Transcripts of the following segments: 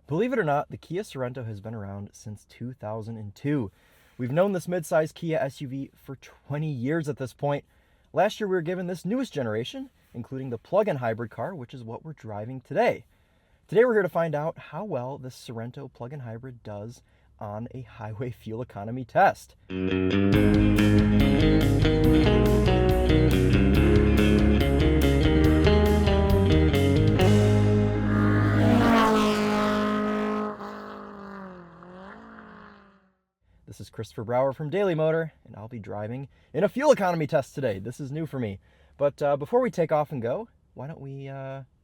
Believe it or not, the Kia Sorento has been around since 2002. We've known this midsize Kia SUV for 20 years at this point. Last year we were given this newest generation, including the plug-in hybrid car, which is what we're driving today. Today we're here to find out how well this Sorento plug-in hybrid does on a highway fuel economy test. This is Christopher Brower from Daily Motor, and I'll be driving in a fuel economy test today. This is new for me. But before we take off and go, why don't we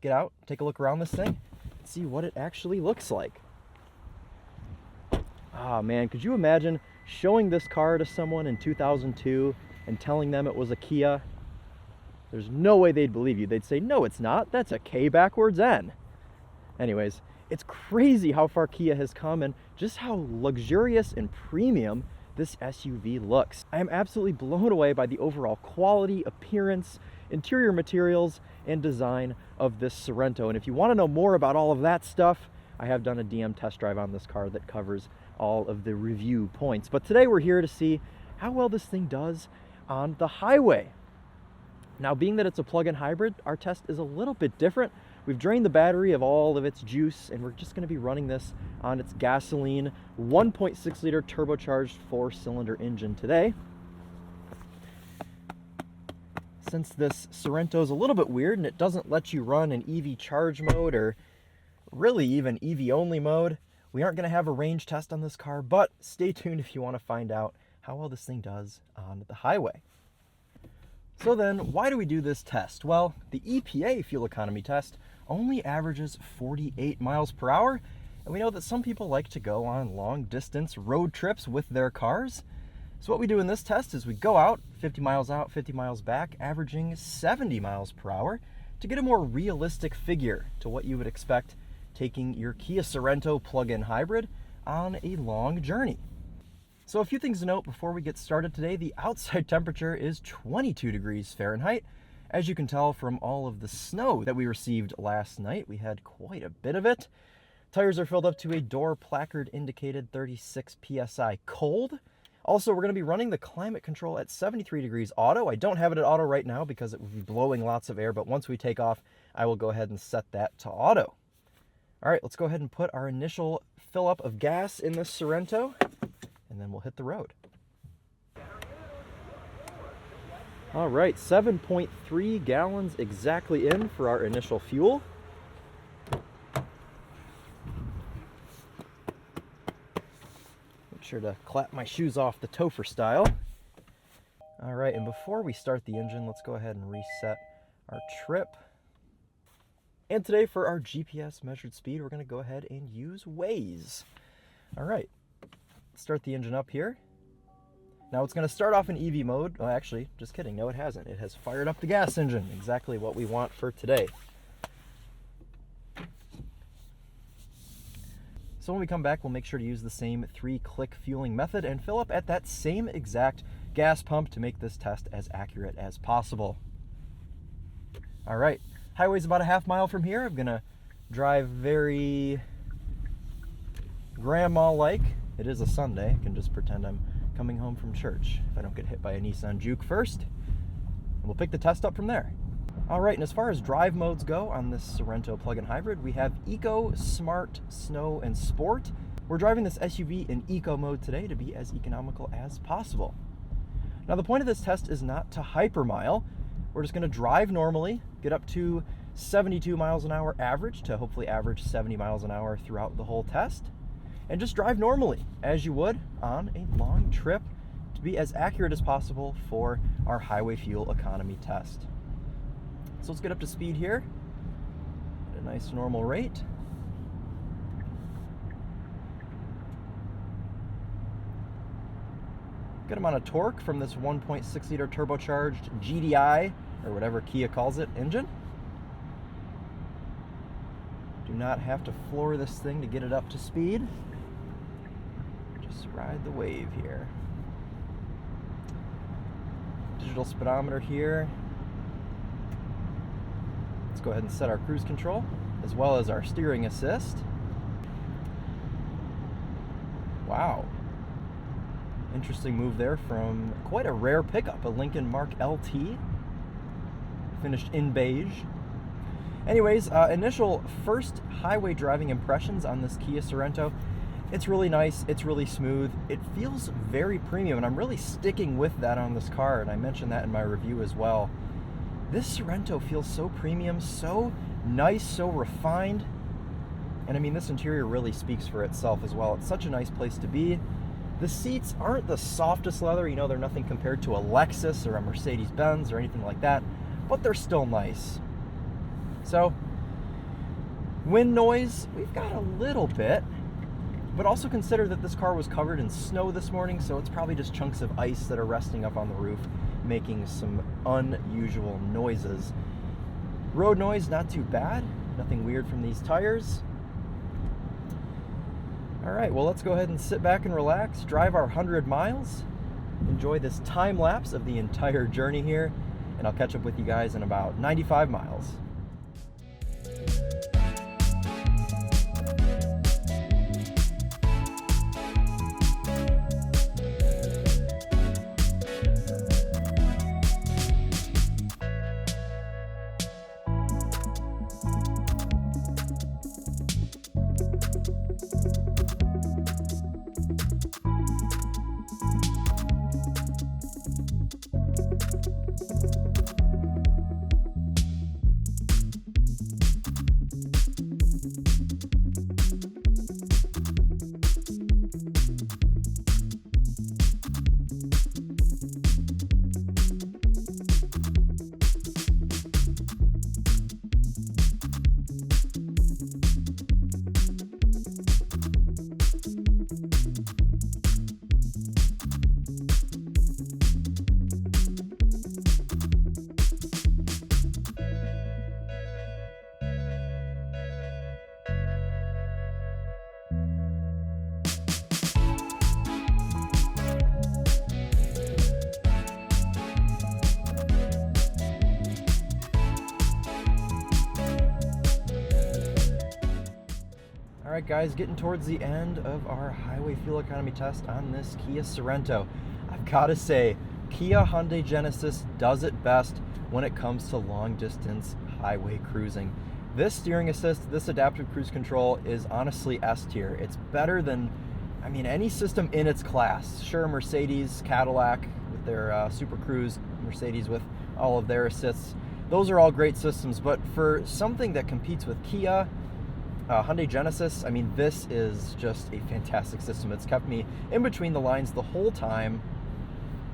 get out, take a look around this thing, and see what it actually looks like. Ah, man, could you imagine showing this car to someone in 2002 and telling them it was a Kia? There's no way they'd believe you. They'd say, no, it's not. That's a K backwards N. Anyways, it's crazy how far Kia has come and just how luxurious and premium this SUV looks. I am absolutely blown away by the overall quality, appearance, interior materials, and design of this Sorento. And if you want to know more about all of that stuff, I have done a DM test drive on this car that covers all of the review points. But today we're here to see how well this thing does on the highway. Now, being that it's a plug-in hybrid, our test is a little bit different. We've drained the battery of all of its juice, and we're just going to be running this on its gasoline 1.6 liter turbocharged 4-cylinder engine today. Since this Sorento is a little bit weird and it doesn't let you run in EV charge mode or really even EV only mode, we aren't going to have a range test on this car, but stay tuned if you want to find out how well this thing does on the highway. So then, why do we do this test? Well, the EPA fuel economy test only averages 48 miles per hour, and we know that some people like to go on long distance road trips with their cars. So what we do in this test is we go out, 50 miles back, averaging 70 miles per hour to get a more realistic figure to what you would expect taking your Kia Sorento plug-in hybrid on a long journey. So a few things to note before we get started today. The outside temperature is 22 degrees Fahrenheit. As you can tell from all of the snow that we received last night, we had quite a bit of it. Tires are filled up to a door placard indicated 36 PSI cold. Also, we're going to be running the climate control at 73 degrees auto. I don't have it at auto right now because it would be blowing lots of air, but once we take off, I will go ahead and set that to auto. All right, let's go ahead and put our initial fill up of gas in this Sorento, and then we'll hit the road. All right, 7.3 gallons exactly in for our initial fuel. Make sure to clap my shoes off the Topher style. All right, and before we start the engine, let's go ahead and reset our trip. And today for our GPS measured speed, we're going to go ahead and use Waze. All right, start the engine up here. Now it's going to start off in EV mode. Oh, actually, just kidding. No, it hasn't. It has fired up the gas engine. Exactly what we want for today. So when we come back, we'll make sure to use the same 3-click fueling method and fill up at that same exact gas pump to make this test as accurate as possible. All right. Highway's about a half mile from here. I'm gonna drive very grandma-like. It is a Sunday. I can just pretend I'm coming home from church if I don't get hit by a Nissan Juke first. And we'll pick the test up from there. All right, and as far as drive modes go on this Sorento plug-in hybrid, we have Eco, Smart, Snow, and Sport. We're driving this SUV in Eco mode today to be as economical as possible. Now, the point of this test is not to hypermile. We're just going to drive normally, get up to 72 miles an hour average to hopefully average 70 miles an hour throughout the whole test, and just drive normally as you would on a long trip to be as accurate as possible for our highway fuel economy test. So let's get up to speed here at a nice normal rate. Good amount of torque from this 1.6 liter turbocharged GDI, or whatever Kia calls it, engine. Do not have to floor this thing to get it up to speed. Just ride the wave here. Digital speedometer here. Let's go ahead and set our cruise control, as well as our steering assist. Wow. Interesting move there from quite a rare pickup, a Lincoln Mark LT, finished in beige. Anyways, initial first highway driving impressions on this Kia Sorento. It's really nice, it's really smooth, it feels very premium, and I'm really sticking with that on this car, and I mentioned that in my review as well. This Sorento feels so premium, so nice, so refined, and I mean, this interior really speaks for itself as well. It's such a nice place to be. The seats aren't the softest leather, you know, they're nothing compared to a Lexus or a Mercedes-Benz or anything like that, but they're still nice. So, wind noise, we've got a little bit, but also consider that this car was covered in snow this morning, so it's probably just chunks of ice that are resting up on the roof, making some unusual noises. Road noise, not too bad, nothing weird from these tires. All right, well, let's go ahead and sit back and relax, drive our 100 miles, enjoy this time lapse of the entire journey here, and I'll catch up with you guys in about 95 miles. All right, guys, getting towards the end of our highway fuel economy test on this Kia Sorento. I've got to say, Kia Hyundai Genesis does it best when it comes to long distance highway cruising. This steering assist, this adaptive cruise control is honestly S tier. It's better than, I mean, any system in its class. Sure, Mercedes, Cadillac with their Super Cruise, Mercedes with all of their assists. Those are all great systems, but for something that competes with Kia, Hyundai Genesis, I mean, this is just a fantastic system. It's kept me in between the lines the whole time.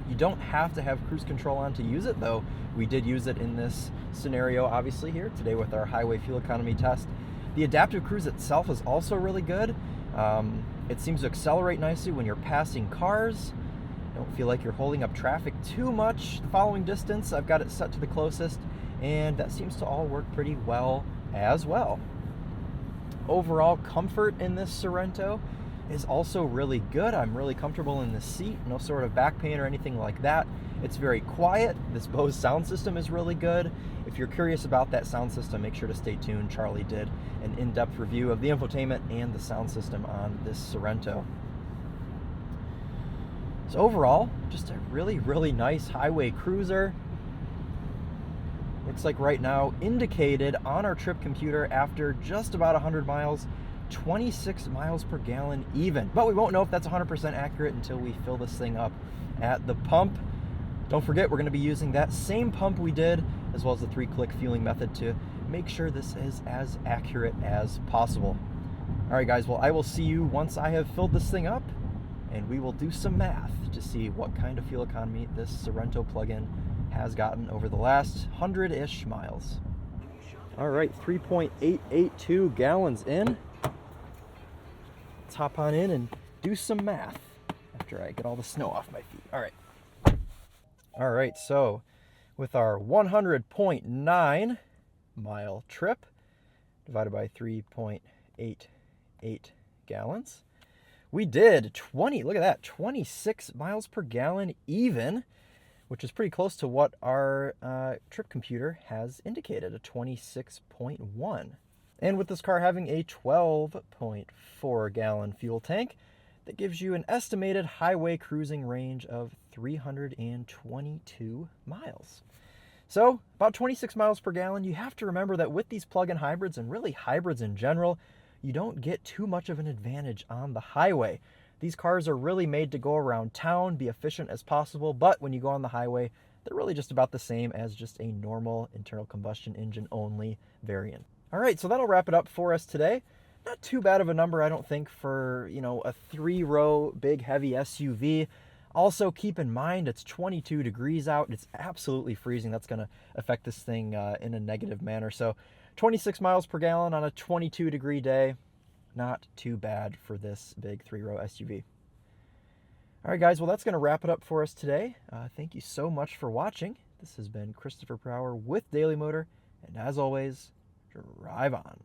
You don't have to have cruise control on to use it, though. We did use it in this scenario, obviously, here today with our highway fuel economy test. The adaptive cruise itself is also really good. It seems to accelerate nicely when you're passing cars. Don't feel like you're holding up traffic too much the following distance. I've got it set to the closest, and that seems to all work pretty well as well. Overall comfort in this Sorento is also really good. I'm really comfortable in the seat, no sort of back pain or anything like that. It's very quiet. This Bose sound system is really good. If you're curious about that sound system, make sure to stay tuned. Charlie did an in-depth review of the infotainment and the sound system on this Sorento. So overall, just a really, really nice highway cruiser. Looks like right now, indicated on our trip computer after just about 100 miles, 26 miles per gallon even. But we won't know if that's 100% accurate until we fill this thing up at the pump. Don't forget, we're going to be using that same pump we did, as well as the 3-click fueling method, to make sure this is as accurate as possible. All right, guys, well, I will see you once I have filled this thing up, and we will do some math to see what kind of fuel economy this Sorento plug-in has gotten over the last 100-ish miles. All right, 3.882 gallons in. Let's hop on in and do some math after I get all the snow off my feet. All right, so with our 100.9 mile trip divided by 3.88 gallons, we did 26 miles per gallon even, which is pretty close to what our trip computer has indicated, a 26.1. And with this car having a 12.4 gallon fuel tank, that gives you an estimated highway cruising range of 322 miles. So about 26 miles per gallon. You have to remember that with these plug-in hybrids, and really hybrids in general, you don't get too much of an advantage on the highway. These cars are really made to go around town, be efficient as possible, but when you go on the highway, they're really just about the same as just a normal internal combustion engine only variant. All right, so that'll wrap it up for us today. Not too bad of a number, I don't think, for, you know, a 3-row big heavy SUV. Also, keep in mind it's 22 degrees out. It's absolutely freezing. That's going to affect this thing in a negative manner. So 26 miles per gallon on a 22-degree day, not too bad for this big 3-row SUV. All right, guys, well, that's going to wrap it up for us today. Thank you so much for watching. This has been Christopher Prower with Daily Motor, and as always, drive on.